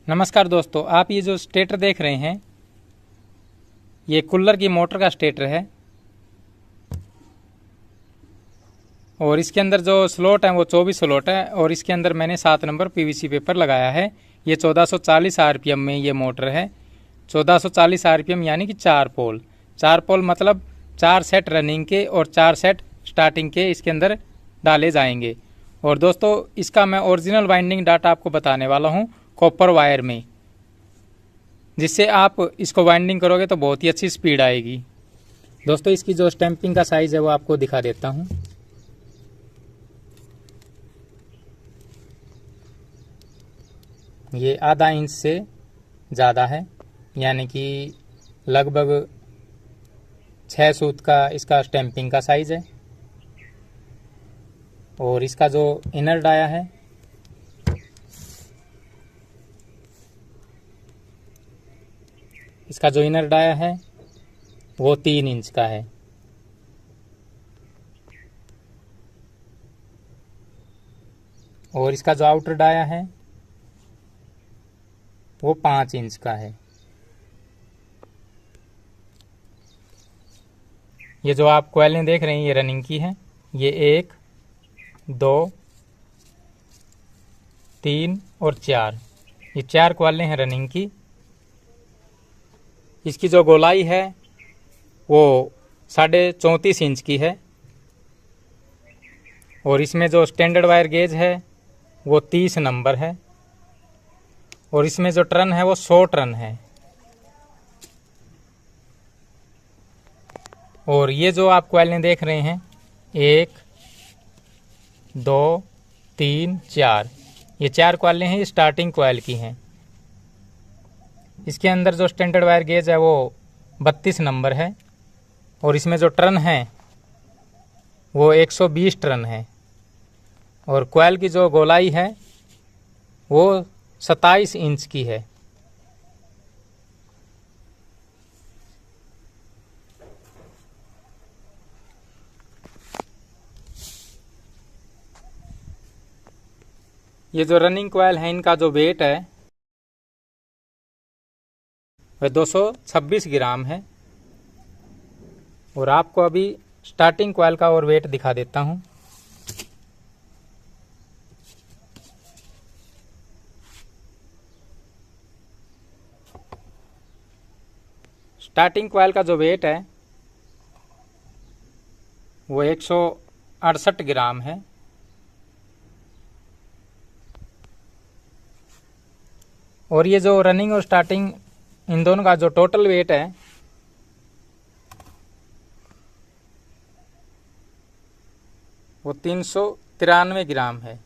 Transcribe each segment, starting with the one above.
नमस्कार दोस्तों, आप ये जो स्टेटर देख रहे हैं ये कूलर की मोटर का स्टेटर है और इसके अंदर जो स्लॉट है वो 24 स्लॉट है और इसके अंदर मैंने 7 नंबर पीवीसी पेपर लगाया है। ये 1440 आरपीएम में ये मोटर है। 1440 आरपीएम यानी कि 4 पोल मतलब 4 सेट रनिंग के और 4 सेट स्टार्टिंग के इसके अंदर डाले जाएंगे। और दोस्तों इसका मैं ओरिजिनल वाइंडिंग डाटा आपको बताने वाला हूँ कॉपर वायर में, जिससे आप इसको वाइंडिंग करोगे तो बहुत ही अच्छी स्पीड आएगी। दोस्तों इसकी जो स्टैंपिंग का साइज़ है वो आपको दिखा देता हूँ। ये आधा इंच से ज़्यादा है, यानी कि लगभग 6 सूत का इसका स्टैंपिंग का साइज़ है। और इसका जो इनर डाया है वो 3 इंच का है। और इसका जो आउटर डाया है वो 5 इंच का है। ये जो आप कॉइलें देख रहे हैं ये रनिंग की है। ये 1 2 3 और 4, ये 4 कॉइलें हैं रनिंग की। इसकी जो गोलाई है वो 34.5 इंच की है। और इसमें जो स्टैंडर्ड वायर गेज है वो 30 नंबर है। और इसमें जो टर्न है वो 100 टर्न है। और ये जो आप कॉइलें देख रहे हैं 1 2 3 4, ये 4 कॉइलें हैं, ये स्टार्टिंग कॉइल की हैं। इसके अंदर जो स्टैंडर्ड वायर गेज है वो 32 नंबर है। और इसमें जो टर्न है वो 120 टर्न है। और कॉइल की जो गोलाई है वो 27 इंच की है। ये जो रनिंग कॉइल है इनका जो वेट है वह 226 ग्राम है। और आपको अभी स्टार्टिंग कॉइल का और वेट दिखा देता हूं। स्टार्टिंग कॉइल का जो वेट है वो 168 ग्राम है। और ये जो रनिंग और स्टार्टिंग इन दोनों का जो टोटल वेट है वो 393 ग्राम है।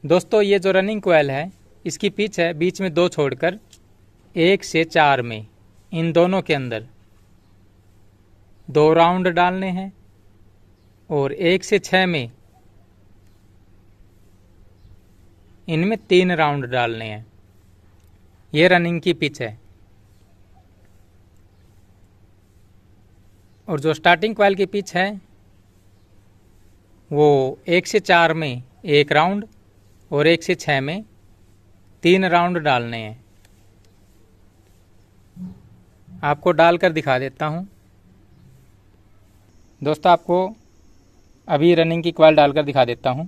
दोस्तों ये जो रनिंग कॉइल है इसकी पिच है बीच में 2 छोड़कर 1 से 4 में, इन दोनों के अंदर 2 राउंड डालने हैं। और 1 से 6 में इनमें 3 राउंड डालने हैं। ये रनिंग की पिच है। और जो स्टार्टिंग कॉइल की पिच है वो 1 से 4 में 1 राउंड और 1 से 6 में 3 राउंड डालने हैं। आपको डालकर दिखा देता हूं। दोस्तों आपको अभी रनिंग की कॉइल डालकर दिखा देता हूं।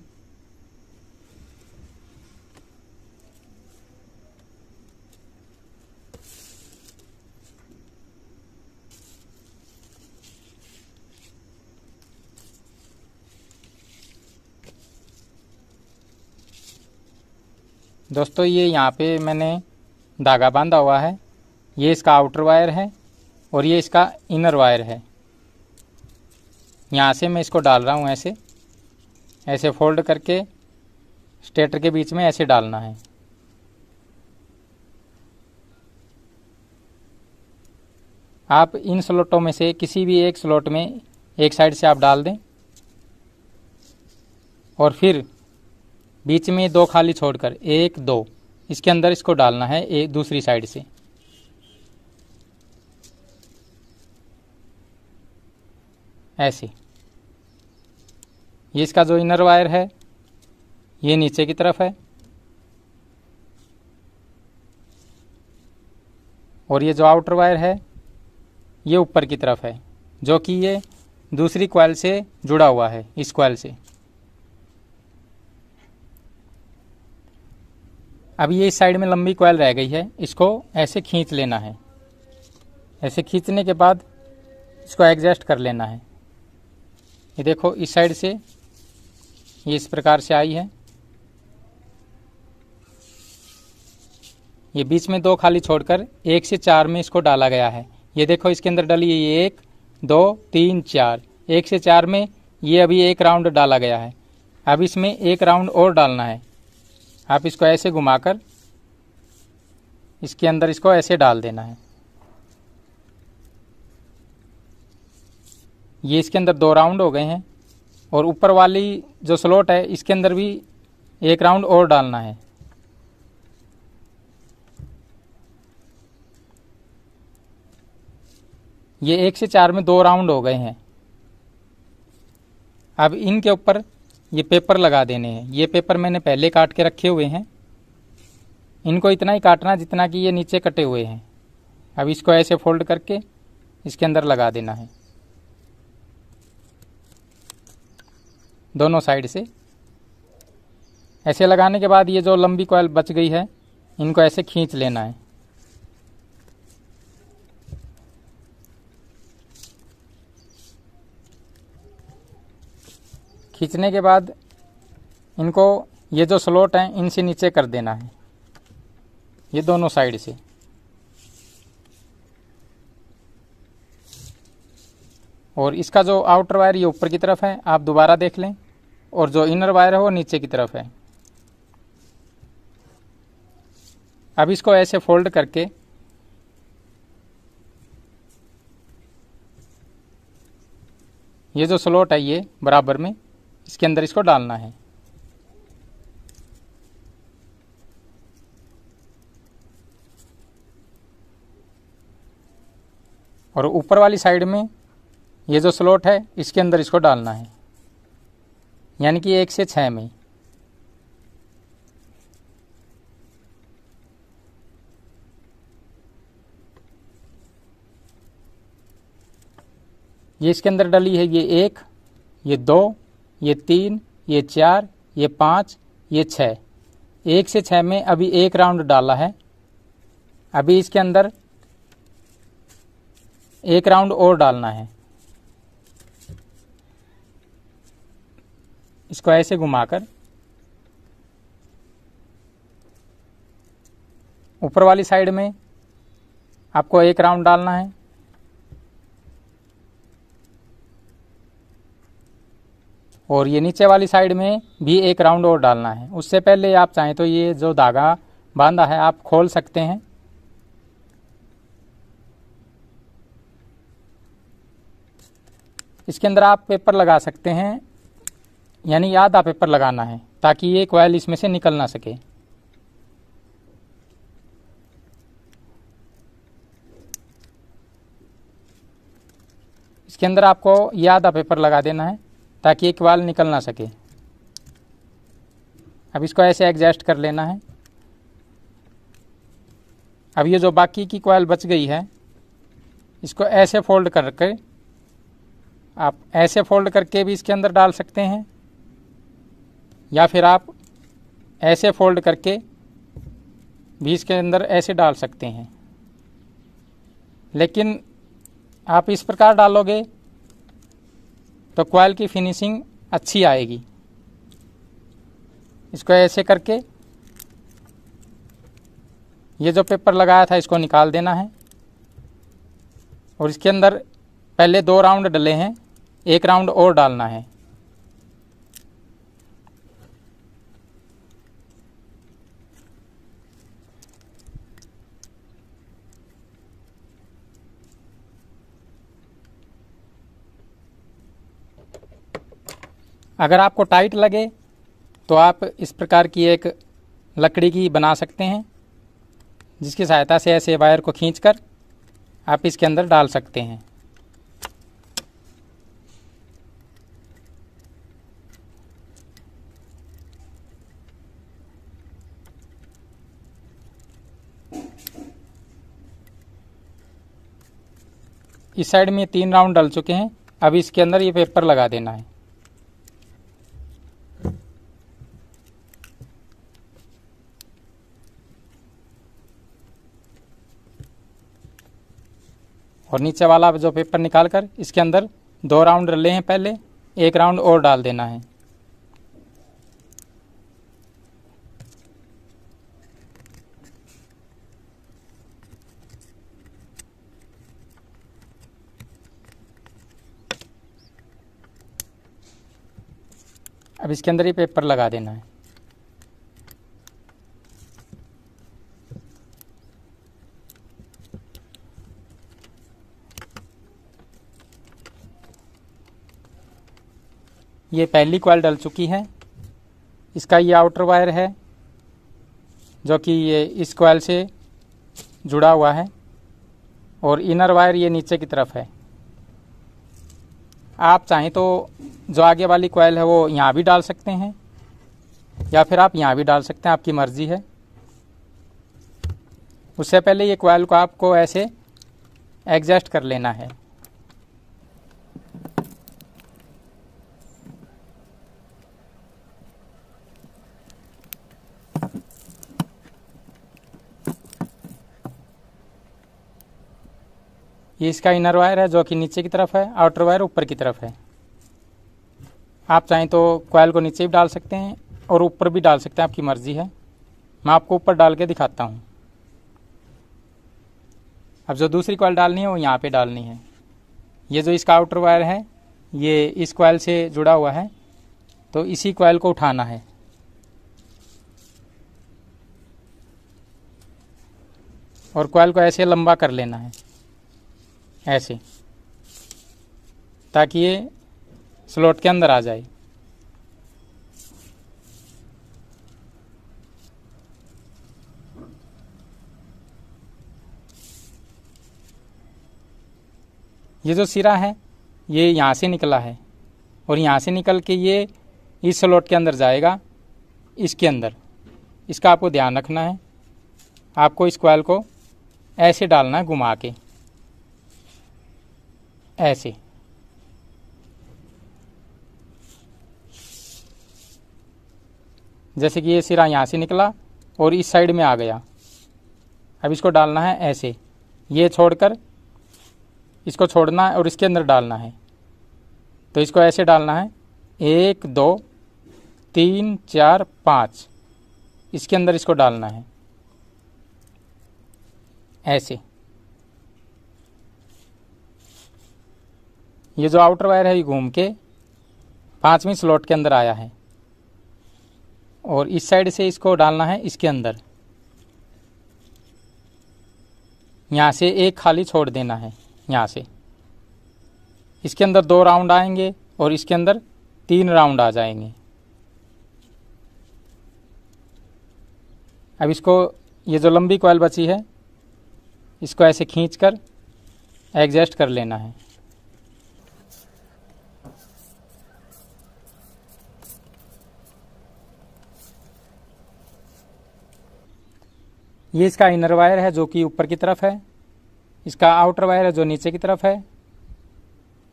दोस्तों ये यहाँ पे मैंने धागा बांधा हुआ है। ये इसका आउटर वायर है और ये इसका इनर वायर है। यहाँ से मैं इसको डाल रहा हूँ, ऐसे ऐसे फोल्ड करके स्टेटर के बीच में ऐसे डालना है। आप इन स्लॉटों में से किसी भी एक स्लॉट में एक साइड से आप डाल दें और फिर बीच में 2 खाली छोड़कर 1 2 इसके अंदर इसको डालना है एक दूसरी साइड से। ऐसे ये इसका जो इनर वायर है ये नीचे की तरफ है और ये जो आउटर वायर है ये ऊपर की तरफ है, जो कि ये दूसरी कॉइल से जुड़ा हुआ है, इस कॉइल से। अब ये इस साइड में लंबी कॉइल रह गई है, इसको ऐसे खींच लेना है। ऐसे खींचने के बाद इसको एडजस्ट कर लेना है। ये देखो इस साइड से ये इस प्रकार से आई है। ये बीच में 2 खाली छोड़कर 1 से 4 में इसको डाला गया है। ये देखो इसके अंदर डली है ये 1 2 3 4, 1 से 4 में ये अभी 1 राउंड डाला गया है। अब इसमें 1 राउंड और डालना है। आप इसको ऐसे घुमाकर इसके अंदर इसको ऐसे डाल देना है। ये इसके अंदर 2 राउंड हो गए हैं और ऊपर वाली जो स्लॉट है इसके अंदर भी 1 राउंड और डालना है। ये 1 से 4 में 2 राउंड हो गए हैं। अब इनके ऊपर ये पेपर लगा देने हैं। ये पेपर मैंने पहले काट के रखे हुए हैं। इनको इतना ही काटना जितना कि ये नीचे कटे हुए हैं। अब इसको ऐसे फोल्ड करके इसके अंदर लगा देना है, दोनों साइड से। ऐसे लगाने के बाद ये जो लंबी कॉइल बच गई है इनको ऐसे खींच लेना है। खींचने के बाद इनको ये जो स्लॉट हैं इनसे नीचे कर देना है, ये दोनों साइड से। और इसका जो आउटर वायर ये ऊपर की तरफ है, आप दोबारा देख लें, और जो इनर वायर है वो नीचे की तरफ है। अब इसको ऐसे फोल्ड करके ये जो स्लॉट है ये बराबर में इसके अंदर इसको डालना है। और ऊपर वाली साइड में ये जो स्लॉट है इसके अंदर इसको डालना है, यानी कि 1 से 6 में। ये इसके अंदर डली है ये 1, ये 2, ये 3, ये 4, ये 5, ये 6। 1 से 6 में अभी 1 राउंड डाला है। अभी इसके अंदर 1 राउंड और डालना है। इसको ऐसे घुमाकर ऊपर वाली साइड में आपको 1 राउंड डालना है। और ये नीचे वाली साइड में भी 1 राउंड और डालना है। उससे पहले आप चाहें तो ये जो धागा बांधा है आप खोल सकते हैं। इसके अंदर आप पेपर लगा सकते हैं, यानी आधा पेपर लगाना है ताकि ये कॉइल इसमें से निकल ना सके। इसके अंदर आपको ये आधा पेपर लगा देना है ताकि एक कॉइल निकल ना सके। अब इसको ऐसे एडजस्ट कर लेना है। अब ये जो बाकी की कॉइल बच गई है इसको ऐसे फोल्ड करके आप ऐसे फोल्ड करके भी इसके अंदर डाल सकते हैं, या फिर आप ऐसे फोल्ड करके भी इसके अंदर ऐसे डाल सकते हैं। लेकिन आप इस प्रकार डालोगे तो कॉइल की फिनिशिंग अच्छी आएगी। इसको ऐसे करके ये जो पेपर लगाया था इसको निकाल देना है। और इसके अंदर पहले 2 राउंड डले हैं, 1 राउंड और डालना है। अगर आपको टाइट लगे तो आप इस प्रकार की एक लकड़ी की बना सकते हैं, जिसकी सहायता से ऐसे वायर को खींचकर आप इसके अंदर डाल सकते हैं। इस साइड में 3 राउंड डल चुके हैं। अब इसके अंदर ये पेपर लगा देना है। और नीचे वाला जो पेपर निकाल कर इसके अंदर 2 राउंड डले हैं, पहले 1 राउंड और डाल देना है। अब इसके अंदर ही पेपर लगा देना है। ये पहली कॉइल डल चुकी है। इसका ये आउटर वायर है जो कि ये इस कॉइल से जुड़ा हुआ है और इनर वायर ये नीचे की तरफ है। आप चाहें तो जो आगे वाली कॉइल है वो यहाँ भी डाल सकते हैं या फिर आप यहाँ भी डाल सकते हैं, आपकी मर्ज़ी है। उससे पहले ये कॉइल को आपको ऐसे एडजस्ट कर लेना है। ये इसका इनर वायर है जो कि नीचे की तरफ है, आउटर वायर ऊपर की तरफ है। आप चाहें तो कॉइल को नीचे भी डाल सकते हैं और ऊपर भी डाल सकते हैं, आपकी मर्ज़ी है। मैं आपको ऊपर डाल के दिखाता हूँ। अब जो दूसरी कॉइल डालनी है वो यहाँ पे डालनी है। ये जो इसका आउटर वायर है ये इस कॉइल से जुड़ा हुआ है, तो इसी कॉइल को उठाना है। और कॉइल को ऐसे लंबा कर लेना है, ऐसे, ताकि ये स्लॉट के अंदर आ जाए। ये जो सिरा है ये यहाँ से निकला है और यहाँ से निकल के ये इस स्लॉट के अंदर जाएगा, इसके अंदर। इसका आपको ध्यान रखना है। आपको इस कॉइल को ऐसे डालना है, घुमा के ऐसे। जैसे कि ये सिरा यहाँ से निकला और इस साइड में आ गया। अब इसको डालना है ऐसे, ये छोड़कर इसको छोड़ना है और इसके अंदर डालना है। तो इसको ऐसे डालना है, 1 2 3 4 5, इसके अंदर इसको डालना है ऐसे। ये जो आउटर वायर है ये घूम के 5वीं स्लॉट के अंदर आया है और इस साइड से इसको डालना है इसके अंदर। यहाँ से एक खाली छोड़ देना है, यहाँ से। इसके अंदर 2 राउंड आएंगे और इसके अंदर 3 राउंड आ जाएंगे। अब इसको, ये जो लंबी कॉइल बची है इसको ऐसे खींचकर एडजस्ट कर लेना है। ये इसका इनर वायर है जो कि ऊपर की तरफ है, इसका आउटर वायर है जो नीचे की तरफ है।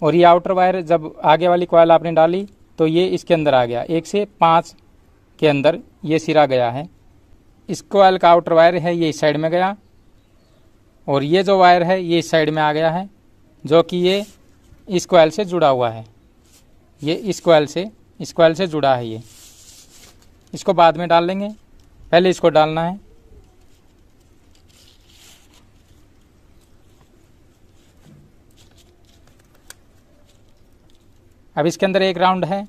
और ये आउटर वायर जब आगे वाली कॉइल आपने डाली तो ये इसके अंदर आ गया, 1 से 5 के अंदर ये सिरा गया है। इस कॉइल का आउटर वायर है ये इस साइड में गया और ये जो वायर है ये इस साइड में आ गया है, जो कि ये इस कॉइल से जुड़ा हुआ है। ये इस कॉइल से जुड़ा है। ये इसको बाद में डाल लेंगे, पहले इसको डालना है। अब इसके अंदर 1 राउंड है,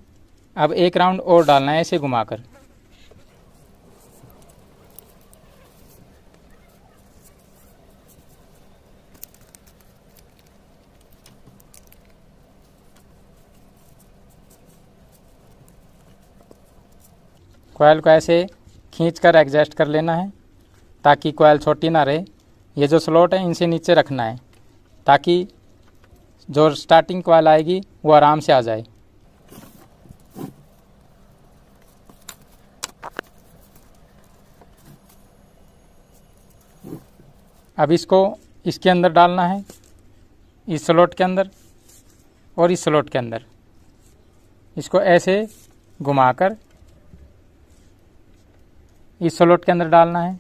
अब 1 राउंड और डालना है ऐसे घुमाकर। कॉइल को ऐसे खींचकर एडजस्ट कर लेना है ताकि कॉइल छोटी ना रहे। ये जो स्लॉट है इनसे नीचे रखना है ताकि जो स्टार्टिंग कॉइल आएगी वो आराम से आ जाए। अब इसको इसके अंदर डालना है इस स्लॉट के अंदर और इस स्लॉट के अंदर। इसको ऐसे घुमाकर इस स्लॉट के अंदर डालना है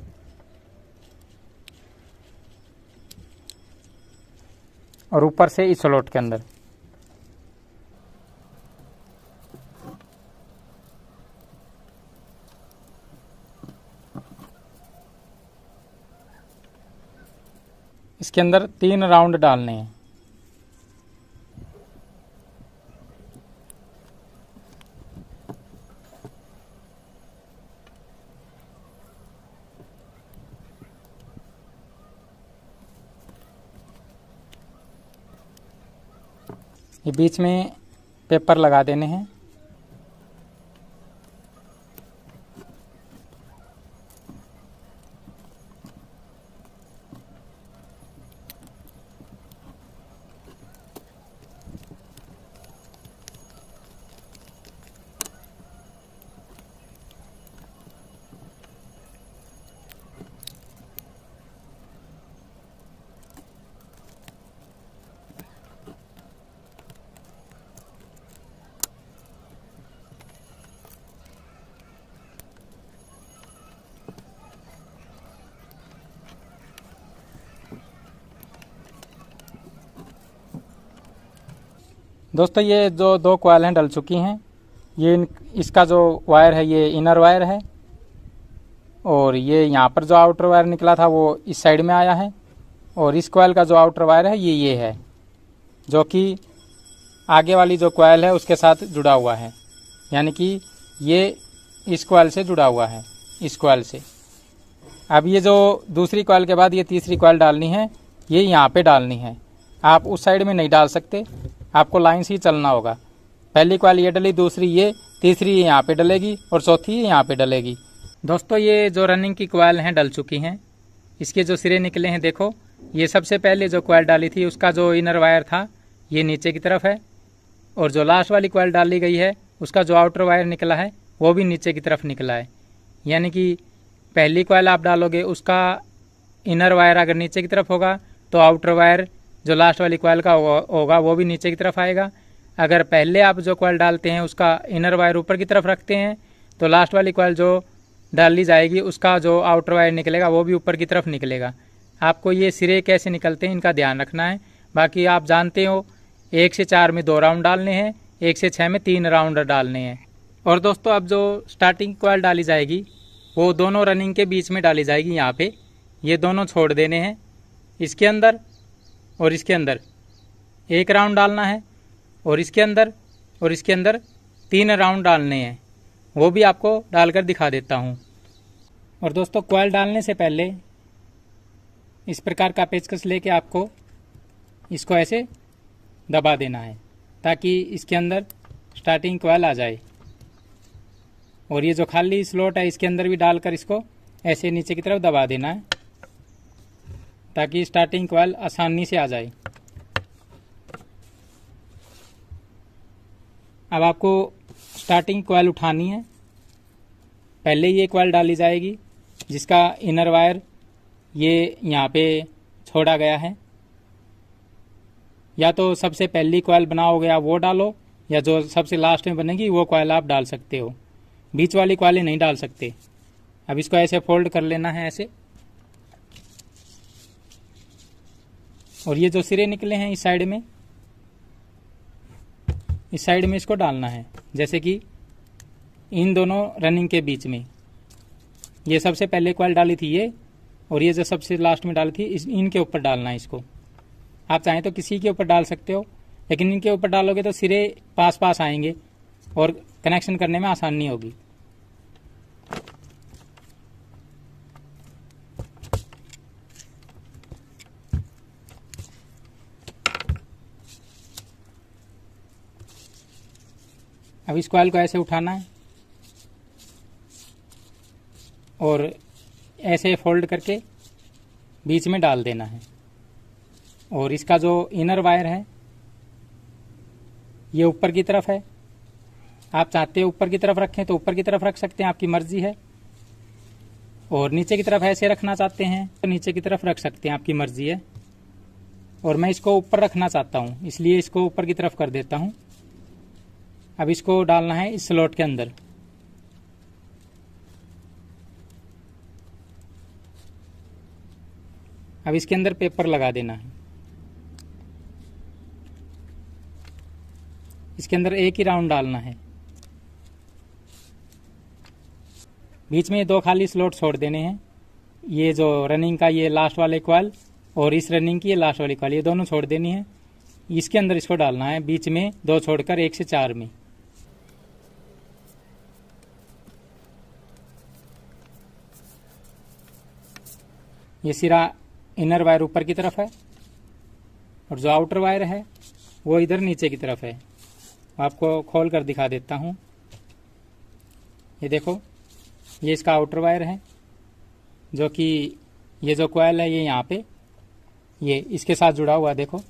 और ऊपर से इस स्लॉट के अंदर। इसके अंदर 3 राउंड डालने हैं। ये बीच में पेपर लगा देने हैं। दोस्तों ये जो 2 कॉइल हैं डल चुकी हैं। ये इसका जो वायर है ये इनर वायर है और ये यहाँ पर जो आउटर वायर निकला था वो इस साइड में आया है और इस कॉइल का जो आउटर वायर है ये है जो कि आगे वाली जो कॉइल है उसके साथ जुड़ा हुआ है, यानी कि ये इस कॉइल से जुड़ा हुआ है, इस कॉइल से। अब ये जो दूसरी कॉइल के बाद ये तीसरी कॉइल डालनी है, ये यहाँ पे डालनी है। आप उस साइड में नहीं डाल सकते, आपको लाइन से ही चलना होगा। पहली कॉइल ये डली, दूसरी ये, तीसरी ये यहाँ पे डलेगी और चौथी ये यहाँ पे डलेगी। दोस्तों ये जो रनिंग की कॉइल हैं डल चुकी हैं। इसके जो सिरे निकले हैं देखो, ये सबसे पहले जो कॉइल डाली थी उसका जो इनर वायर था ये नीचे की तरफ है और जो लास्ट वाली कॉइल डाली गई है उसका जो आउटर वायर निकला है वो भी नीचे की तरफ निकला है। यानी कि पहली कॉइल आप डालोगे उसका इनर वायर अगर नीचे की तरफ होगा तो आउटर वायर जो लास्ट वाली कॉइल का होगा वो भी नीचे की तरफ आएगा। अगर पहले आप जो कॉइल डालते हैं उसका इनर वायर ऊपर की तरफ रखते हैं तो लास्ट वाली कॉइल जो डाली जाएगी उसका जो आउटर वायर निकलेगा वो भी ऊपर की तरफ निकलेगा। आपको ये सिरे कैसे निकलते हैं इनका ध्यान रखना है। बाकी आप जानते हो 1 से 4 में 2 राउंड डालने हैं, 1 से 6 में 3 राउंड डालने हैं। और दोस्तों अब जो स्टार्टिंग कॉइल डाली जाएगी वो दोनों रनिंग के बीच में डाली जाएगी। यहाँ पे ये दोनों छोड़ देने हैं, इसके अंदर और इसके अंदर 1 राउंड डालना है और इसके अंदर 3 राउंड डालने हैं। वो भी आपको डालकर दिखा देता हूँ। और दोस्तों कॉइल डालने से पहले इस प्रकार का पेचकस लेके आपको इसको ऐसे दबा देना है ताकि इसके अंदर स्टार्टिंग कॉइल आ जाए। और ये जो खाली स्लॉट है इसके अंदर भी डालकर इसको ऐसे नीचे की तरफ दबा देना है ताकि स्टार्टिंग कॉइल आसानी से आ जाए। अब आपको स्टार्टिंग कॉइल उठानी है। पहले ये कॉइल डाली जाएगी जिसका इनर वायर ये यहाँ पे छोड़ा गया है। या तो सबसे पहली कॉइल बनाओगे आप वो डालो, या जो सबसे लास्ट में बनेगी वो कॉइल आप डाल सकते हो। बीच वाली कॉइलें नहीं डाल सकते। अब इसको ऐसे फोल्ड कर लेना है ऐसे। और ये जो सिरे निकले हैं इस साइड में इसको डालना है, जैसे कि इन दोनों रनिंग के बीच में। ये सबसे पहले कॉइल डाली थी ये, और ये जो सबसे लास्ट में डाली थी इनके ऊपर डालना है इसको। आप चाहें तो किसी के ऊपर डाल सकते हो, लेकिन इनके ऊपर डालोगे तो सिरे पास पास आएंगे और कनेक्शन करने में आसानी होगी। अब इस कॉइल को ऐसे उठाना है और ऐसे फोल्ड करके बीच में डाल देना है। और इसका जो इनर वायर है ये ऊपर की तरफ है। आप चाहते हो ऊपर की तरफ रखें तो ऊपर की तरफ रख सकते हैं, आपकी मर्जी है। और नीचे की तरफ ऐसे रखना चाहते हैं तो नीचे की तरफ रख सकते हैं, आपकी मर्जी है। और मैं इसको ऊपर रखना चाहता हूँ, इसलिए इसको ऊपर की तरफ कर देता हूँ। अब इसको डालना है इस स्लॉट के अंदर। अब इसके अंदर पेपर लगा देना है। इसके अंदर एक ही राउंड डालना है। बीच में ये 2 खाली स्लॉट छोड़ देने हैं। ये जो रनिंग का ये लास्ट वाले कॉइल और इस रनिंग की ये लास्ट वाली कॉइल, ये दोनों छोड़ देनी है। इसके अंदर इसको डालना है, बीच में 2 छोड़कर 1 से 4 में। ये सिरा इनर वायर ऊपर की तरफ है और जो आउटर वायर है वो इधर नीचे की तरफ है। आपको खोल कर दिखा देता हूँ। ये देखो, ये इसका आउटर वायर है, जो कि ये जो कॉइल है ये यहाँ पे ये इसके साथ जुड़ा हुआ है। देखो,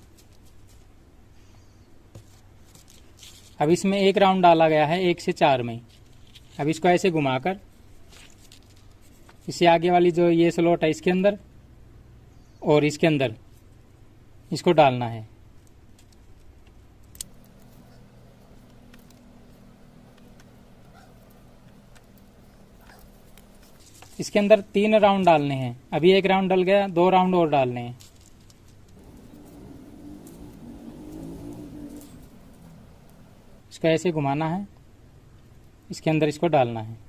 अब इसमें 1 राउंड डाला गया है 1 से 4 में। अब इसको ऐसे घुमाकर इससे आगे वाली जो ये स्लॉट है इसके अंदर और इसके अंदर इसको डालना है। इसके अंदर 3 राउंड डालने हैं। अभी 1 राउंड डल गया, 2 राउंड और डालने हैं। इसको ऐसे घुमाना है, इसके अंदर इसको डालना है।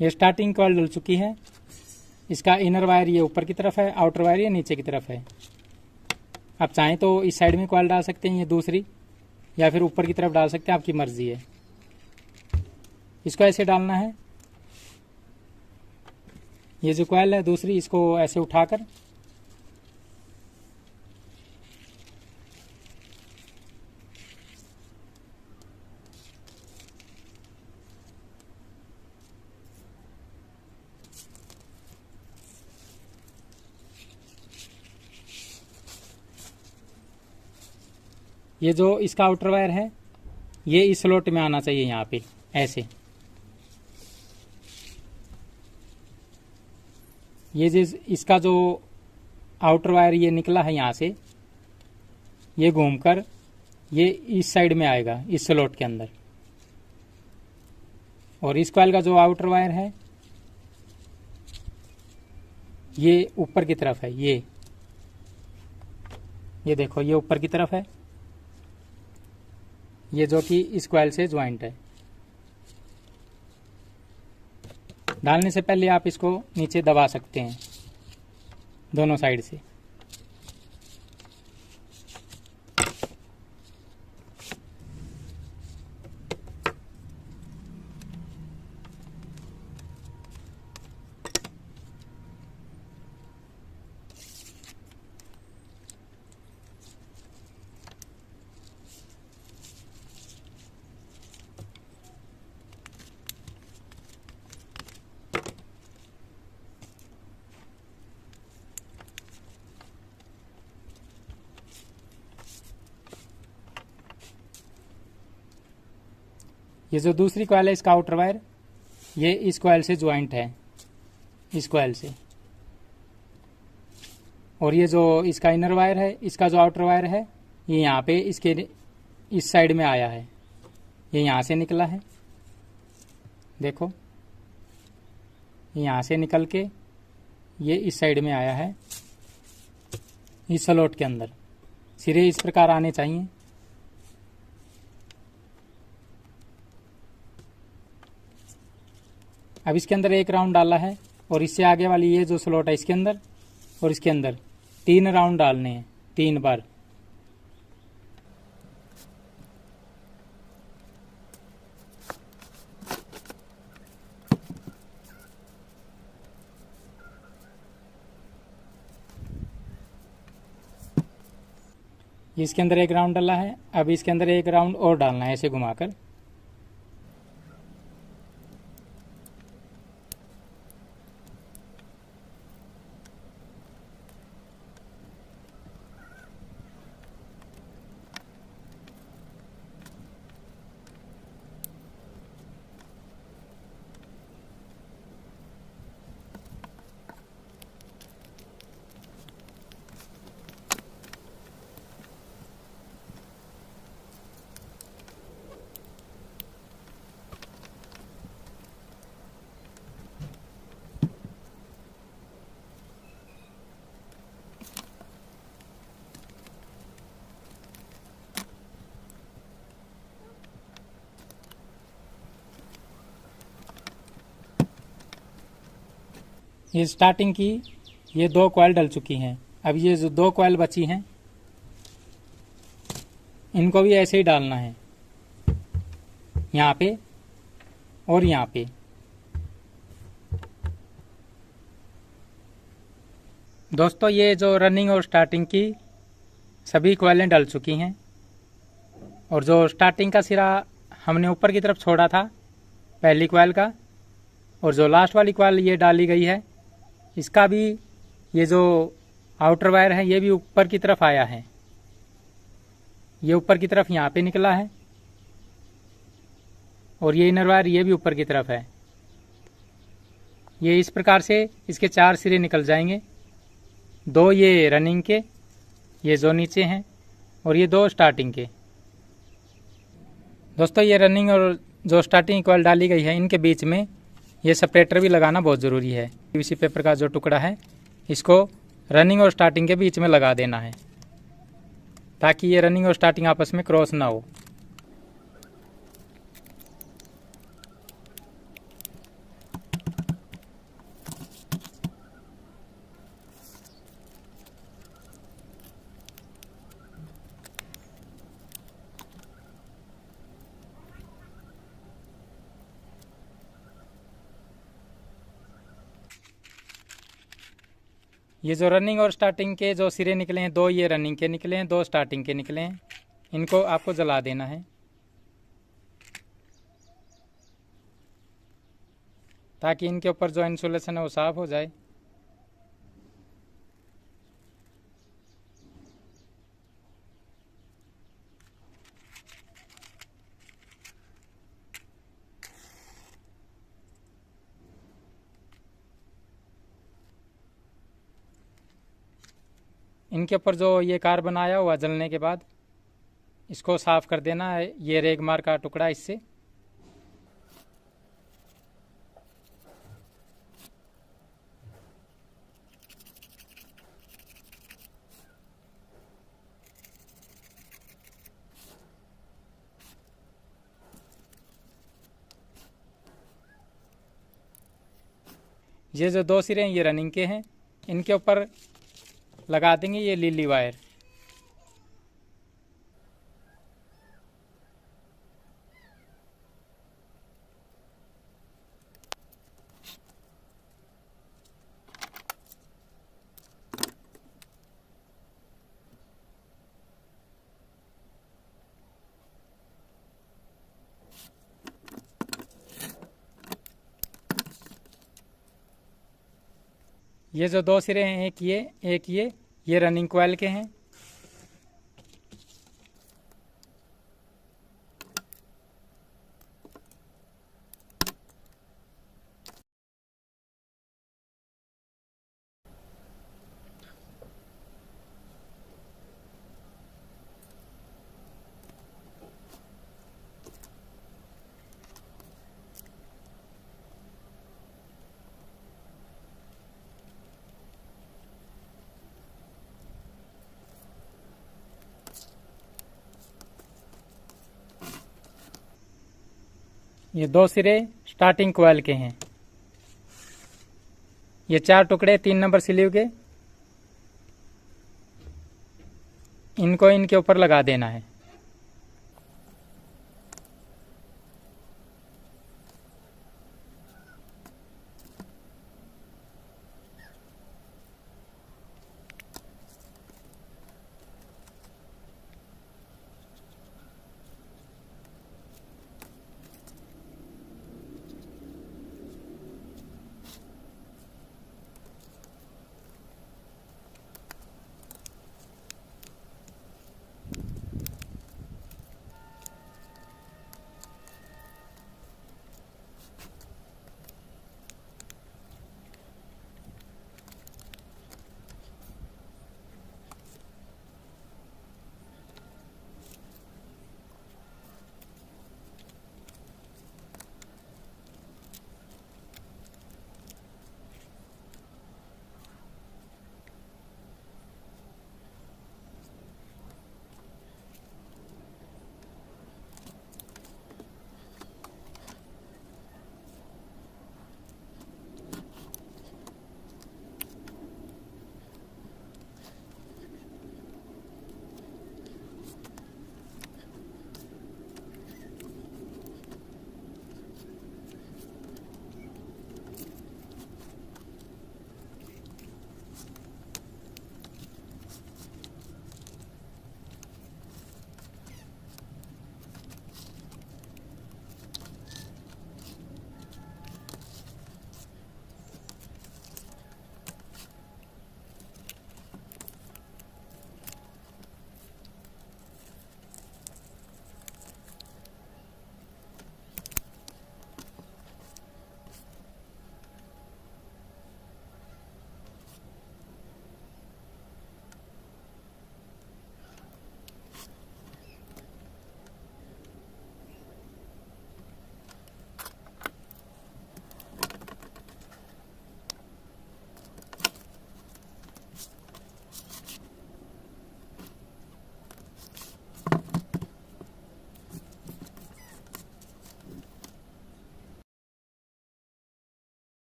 ये स्टार्टिंग कॉइल डल चुकी है। इसका इनर वायर ये ऊपर की तरफ है, आउटर वायर ये नीचे की तरफ है। आप चाहें तो इस साइड में कॉइल डाल सकते हैं, ये दूसरी, या फिर ऊपर की तरफ डाल सकते हैं, आपकी मर्जी है। इसको ऐसे डालना है। ये जो कॉइल है दूसरी, इसको ऐसे उठाकर ये जो इसका आउटर वायर है ये इस स्लॉट में आना चाहिए, यहाँ पे ऐसे। ये जो इसका जो आउटर वायर ये निकला है यहाँ से, ये घूमकर ये इस साइड में आएगा, इस स्लॉट के अंदर। और इस कॉइल का जो आउटर वायर है ये ऊपर की तरफ है। ये देखो, ये ऊपर की तरफ है, ये जो कि इस कॉइल से ज्वाइंट है। डालने से पहले आप इसको नीचे दबा सकते हैं दोनों साइड से। ये जो दूसरी कॉइल है इसका आउटर वायर ये इस कॉइल से ज्वाइंट है, इस कॉइल से। और ये जो इसका इनर वायर है, इसका जो आउटर वायर है ये यहाँ पे इसके इस साइड में आया है। ये यहाँ से निकला है, देखो, यहाँ से निकल के ये इस साइड में आया है, इस स्लॉट के अंदर। सिरे इस प्रकार आने चाहिए। अब इसके अंदर एक राउंड डाला है और इससे आगे वाली ये जो स्लॉट है इसके अंदर और इसके अंदर 3 राउंड डालने हैं 3 बार। इसके अंदर एक राउंड डाला है, अब इसके अंदर एक राउंड और डालना है ऐसे घुमाकर। ये स्टार्टिंग की ये 2 कॉइल डल चुकी हैं। अब ये जो 2 कॉइल बची हैं इनको भी ऐसे ही डालना है, यहाँ पे और यहाँ पे। दोस्तों ये जो रनिंग और स्टार्टिंग की सभी कॉइलें डल चुकी हैं और जो स्टार्टिंग का सिरा हमने ऊपर की तरफ छोड़ा था पहली कॉइल का और जो लास्ट वाली कॉइल ये डाली गई है इसका भी ये जो आउटर वायर है ये भी ऊपर की तरफ आया है। ये ऊपर की तरफ यहाँ पे निकला है और ये इनर वायर ये भी ऊपर की तरफ है। ये इस प्रकार से इसके 4 सिरे निकल जाएंगे, 2 ये रनिंग के ये जो नीचे हैं और ये 2 स्टार्टिंग के। दोस्तों ये रनिंग और जो स्टार्टिंग कॉइल डाली गई है इनके बीच में ये सेपरेटर भी लगाना बहुत ज़रूरी है। पीवीसी पेपर का जो टुकड़ा है इसको रनिंग और स्टार्टिंग के बीच में लगा देना है ताकि ये रनिंग और स्टार्टिंग आपस में क्रॉस ना हो। ये जो रनिंग और स्टार्टिंग के जो सिरे निकले हैं 2 ये रनिंग के निकले हैं, 2 स्टार्टिंग के निकले हैं, इनको आपको जला देना है ताकि इनके ऊपर जो इंसुलेशन है वो साफ हो जाए। इनके ऊपर जो ये कार्बन आया हुआ जलने के बाद इसको साफ कर देना है, ये रेगमार का टुकड़ा इससे। ये जो 2 सिरे हैं ये रनिंग के हैं, इनके ऊपर लगा देंगे ये लीली वायर। ये जो 2 सिरे हैं एक ये रनिंग कॉइल के हैं। ये 2 सिरे स्टार्टिंग कॉइल के हैं। ये 4 टुकड़े 3 नंबर स्लीव के, इनको इनके ऊपर लगा देना है।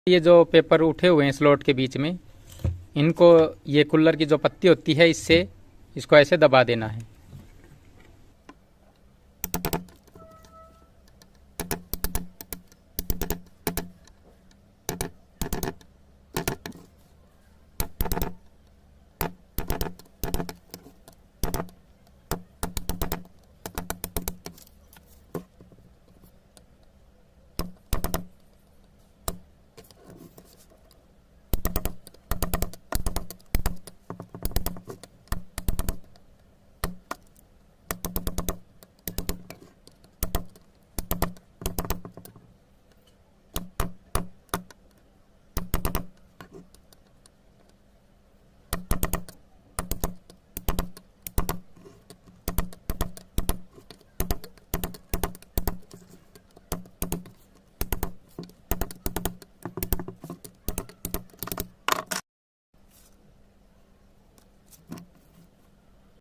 ये जो पेपर उठे हुए हैं स्लॉट के बीच में, इनको ये कूलर की जो पत्ती होती है इससे इसको ऐसे दबा देना है।